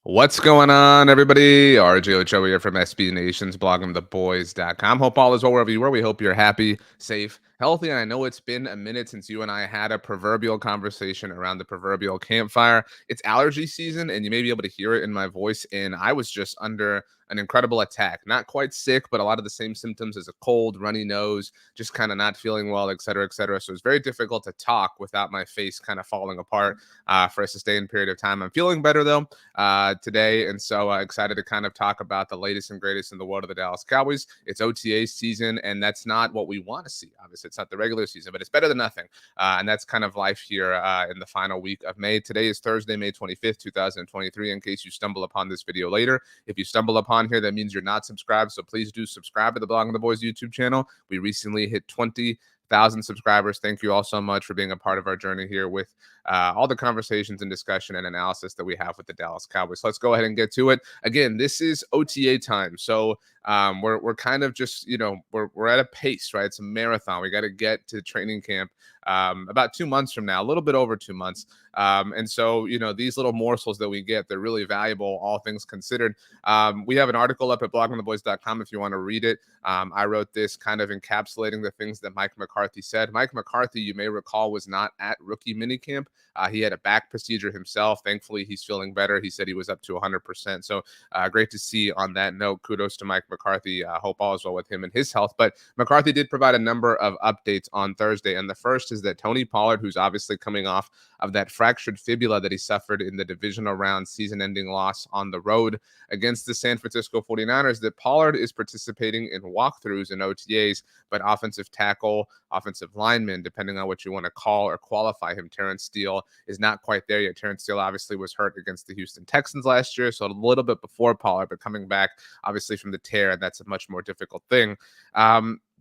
What's going on, everybody? RJ Ochoa here from SB Nation's bloggingtheboys.com. Hope all is well wherever you are. We hope you're happy, safe, healthy. And I know it's been a minute since you and I had a proverbial conversation around the proverbial campfire. It's allergy season, and you may be able to hear it in my voice. And I was just under an incredible attack. Not quite sick, but a lot of the same symptoms as a cold, runny nose, just kind of not feeling well, et cetera, et cetera. So it's very difficult to talk without my face kind of falling apart for a sustained period of time. I'm feeling better, though today. And so excited to kind of talk about the latest and greatest in the world of the Dallas Cowboys. It's OTA season, and that's not what we want to see. Obviously, it's not the regular season, but it's better than nothing. And that's kind of life here in the final week of May. Today is Thursday, May 25th, 2023, in case you stumble upon this video later. If you stumble upon here, that means you're not subscribed. So please do subscribe to the Blog of the Boys YouTube channel. We recently hit 20,000 subscribers. Thank you all so much for being a part of our journey here with all the conversations and discussion and analysis that we have with the Dallas Cowboys. So let's go ahead and get to it. Again, this is OTA time. So we're kind of just, we're at a pace, right? It's a marathon. We got to get to training camp about 2 months from now, a little bit over 2 months. And so, these little morsels that we get, they're really valuable, all things considered. We have an article up at bloggingtheboys.com if you want to read it. I wrote this kind of encapsulating the things that Mike McCarthy said. Mike McCarthy, you may recall, was not at rookie minicamp. He had a back procedure himself. Thankfully, he's feeling better. He said he was up to 100%. So great to see on that note. Kudos to Mike McCarthy. Hope all is well with him and his health. But McCarthy did provide a number of updates on Thursday. And the first is that Tony Pollard, who's obviously coming off of that fractured fibula that he suffered in the divisional round season-ending loss on the road against the San Francisco 49ers, that Pollard is participating in walkthroughs and OTAs, but offensive tackle, offensive lineman, depending on what you want to call or qualify him, Terrence Steele, is not quite there yet. Terrence Steele obviously was hurt against the Houston Texans last year, so a little bit before Pollard, but coming back obviously from the tear, that's a much more difficult thing.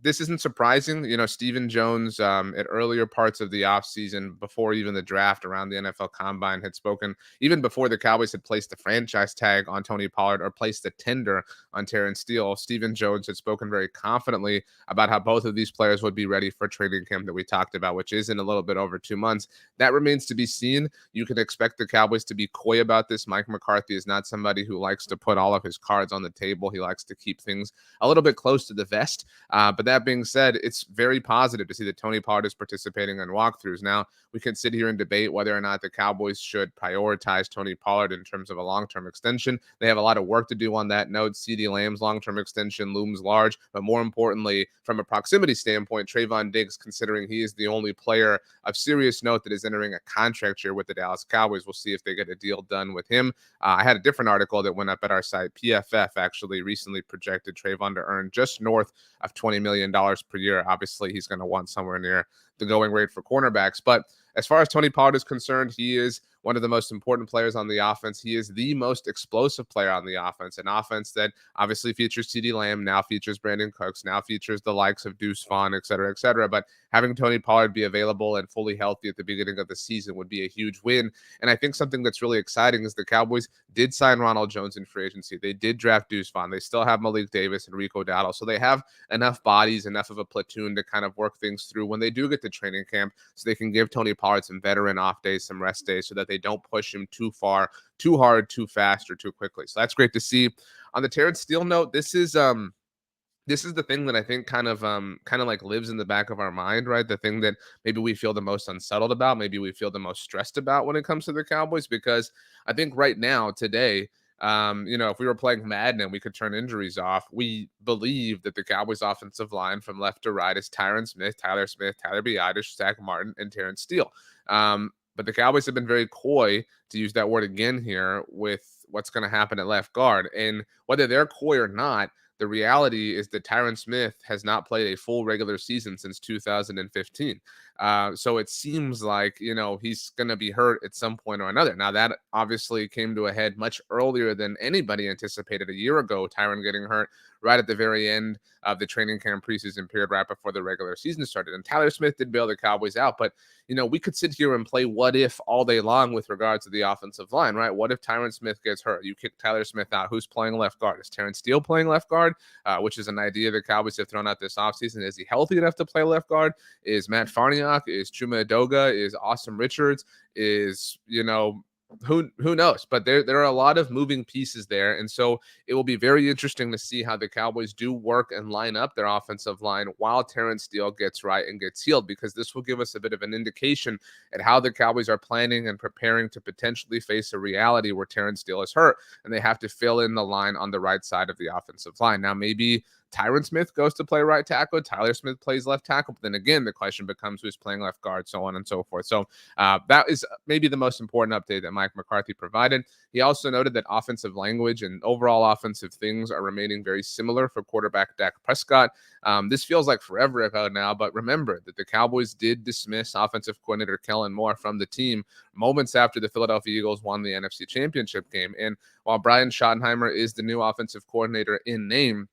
This isn't surprising. Stephen Jones at earlier parts of the offseason, before even the draft, around the NFL Combine, had spoken, even before the Cowboys had placed the franchise tag on Tony Pollard or placed the tender on Terrence Steele. Stephen Jones had spoken very confidently about how both of these players would be ready for training camp that we talked about, which is in a little bit over 2 months. That remains to be seen. You can expect the Cowboys to be coy about this. Mike McCarthy is not somebody who likes to put all of his cards on the table. He likes to keep things a little bit close to the vest. But that being said, it's very positive to see that Tony Pollard is participating in walkthroughs. Now, we can sit here and debate whether or not the Cowboys should prioritize Tony Pollard in terms of a long-term extension. They have a lot of work to do on that note. CeeDee Lamb's long-term extension looms large, but more importantly, from a proximity standpoint, Trayvon Diggs, considering he is the only player of serious note that is entering a contract year with the Dallas Cowboys, we'll see if they get a deal done with him. I had a different article that went up at our site. PFF actually recently projected Trayvon to earn just north of $20 million per year. Obviously, he's going to want somewhere near the going rate for cornerbacks. But as far as Tony Pollard is concerned, he is one of the most important players on the offense. He is the most explosive player on the offense, an offense that obviously features CeeDee Lamb, now features Brandon Cooks, now features the likes of Deuce Vaughn, et cetera, et cetera. But having Tony Pollard be available and fully healthy at the beginning of the season would be a huge win. And I think something that's really exciting is the Cowboys did sign Ronald Jones in free agency. They did draft Deuce Vaughn. They still have Malik Davis and Rico Dowdle. So they have enough bodies, enough of a platoon to kind of work things through when they do get to training camp, so they can give Tony Pollard some veteran off days, some rest days, so that they don't push him too far, too hard, too fast, or too quickly. So that's great to see. On the Terrence Steele note, this is the thing that I think kind of like lives in the back of our mind, right? The thing that maybe we feel the most unsettled about, maybe we feel the most stressed about when it comes to the Cowboys, because I think right now, today, if we were playing Madden and we could turn injuries off, we believe that the Cowboys offensive line from left to right is Tyron Smith, Tyler Biadasz, Zach Martin, and Terrence Steele. But the Cowboys have been very coy, to use that word again here, with what's going to happen at left guard. And whether they're coy or not, the reality is that Tyron Smith has not played a full regular season since 2015. So it seems like, he's going to be hurt at some point or another. Now, that obviously came to a head much earlier than anybody anticipated a year ago, Tyron getting hurt right at the very end of the training camp preseason period, right before the regular season started. And Tyler Smith did bail the Cowboys out. But, we could sit here and play what if all day long with regards to the offensive line, right? What if Tyron Smith gets hurt? You kick Tyler Smith out. Who's playing left guard? Is Terrence Steele playing left guard? Which is an idea the Cowboys have thrown out this offseason. Is he healthy enough to play left guard? Is Matt Farniok? Is Chuma Edoga? Is Austin Richards? Is, who knows? But there are a lot of moving pieces there, and so it will be very interesting to see how the Cowboys do work and line up their offensive line while Terrence Steele gets right and gets healed, because this will give us a bit of an indication at how the Cowboys are planning and preparing to potentially face a reality where Terrence Steele is hurt and they have to fill in the line on the right side of the offensive line. Now, maybe Tyron Smith goes to play right tackle, Tyler Smith plays left tackle, but then again, the question becomes who's playing left guard, so on and so forth. So that is maybe the most important update that Mike McCarthy provided. He also noted that offensive language and overall offensive things are remaining very similar for quarterback Dak Prescott. This feels like forever ago now, but remember that the Cowboys did dismiss offensive coordinator Kellen Moore from the team moments after the Philadelphia Eagles won the NFC Championship game. And while Brian Schottenheimer is the new offensive coordinator in name,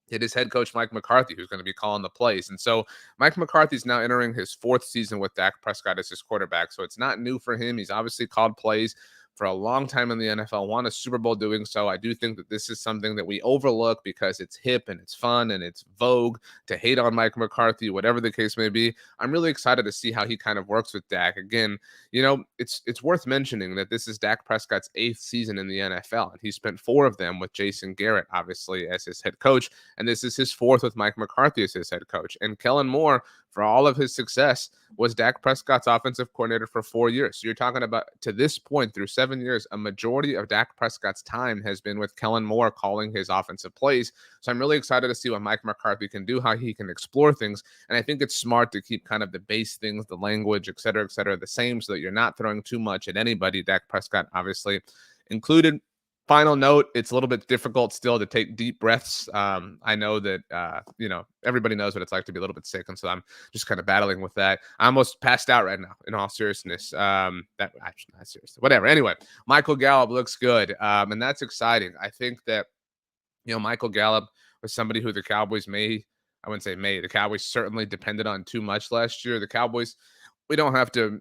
it is head coach Mike McCarthy who's going to be calling the plays. And so Mike McCarthy is now entering his fourth season with Dak Prescott as his quarterback. So it's not new for him. He's obviously called plays for a long time in the NFL, won a Super Bowl doing so. I do think that this is something that we overlook because it's hip and it's fun and it's vogue to hate on Mike McCarthy, whatever the case may be. I'm really excited to see how he kind of works with Dak. Again, it's worth mentioning that this is Dak Prescott's 8th season in the NFL, and he spent 4 of them with Jason Garrett, obviously, as his head coach. And this is his 4th with Mike McCarthy as his head coach. And Kellen Moore, for all of his success, was Dak Prescott's offensive coordinator for 4 years. So you're talking about, to this point, through 7 years, a majority of Dak Prescott's time has been with Kellen Moore calling his offensive plays. So I'm really excited to see what Mike McCarthy can do, how he can explore things. And I think it's smart to keep kind of the base things, the language, et cetera, the same, so that you're not throwing too much at anybody, Dak Prescott obviously included. Final note, it's a little bit difficult still to take deep breaths. I know that, everybody knows what it's like to be a little bit sick. And so I'm just kind of battling with that. I almost passed out right now, in all seriousness. That actually not seriously, whatever. Anyway, Michael Gallup looks good. And that's exciting. I think that, Michael Gallup was somebody who the Cowboys I wouldn't say the Cowboys certainly depended on too much last year. The Cowboys, we don't have to,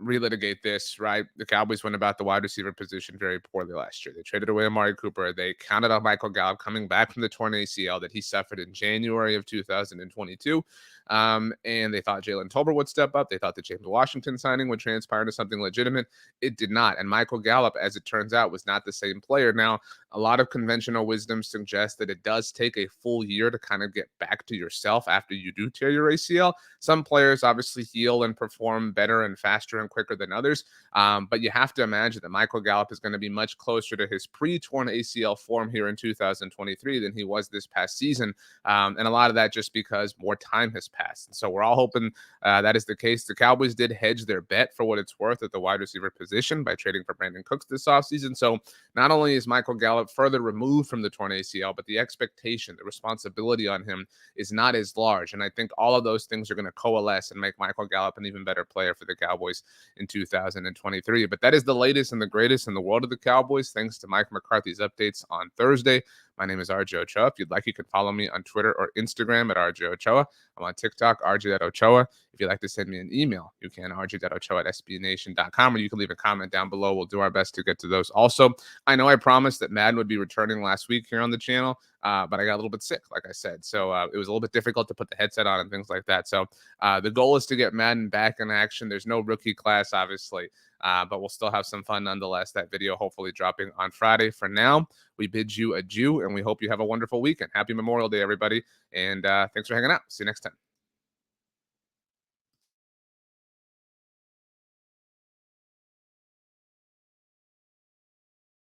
relitigate this, right? The Cowboys went about the wide receiver position very poorly last year. They traded away Amari Cooper. They counted on Michael Gallup coming back from the torn ACL that he suffered in January of 2022. And they thought Jalen Tolbert would step up. They thought the James Washington signing would transpire into something legitimate. It did not. And Michael Gallup, as it turns out, was not the same player. Now, a lot of conventional wisdom suggests that it does take a full year to kind of get back to yourself after you do tear your ACL. Some players obviously heal and perform better and faster and quicker than others. But you have to imagine that Michael Gallup is going to be much closer to his pre-torn ACL form here in 2023 than he was this past season. And a lot of that just because more time has passed. And so we're all hoping that is the case. The Cowboys did hedge their bet for what it's worth at the wide receiver position by trading for Brandon Cooks this offseason. So not only is Michael Gallup further removed from the torn ACL, but the expectation, the responsibility on him is not as large. And I think all of those things are going to coalesce and make Michael Gallup an even better player for the Cowboys in 2023. But that is the latest and the greatest in the world of the Cowboys. Thanks to Mike McCarthy's updates on Thursday. My name is RJ Ochoa. If you'd like, you can follow me on Twitter or Instagram at RJ Ochoa. I'm on TikTok, RJ.Ochoa. If you'd like to send me an email, you can, rj.ochoa@sbnation.com, or you can leave a comment down below. We'll do our best to get to those. Also, I know I promised that Madden would be returning last week here on the channel, but I got a little bit sick, like I said. So it was a little bit difficult to put the headset on and things like that. So the goal is to get Madden back in action. There's no rookie class, obviously, but we'll still have some fun nonetheless. That video hopefully dropping on Friday. For now, we bid you adieu, and we hope you have a wonderful weekend. Happy Memorial Day, everybody, and thanks for hanging out. See you next time.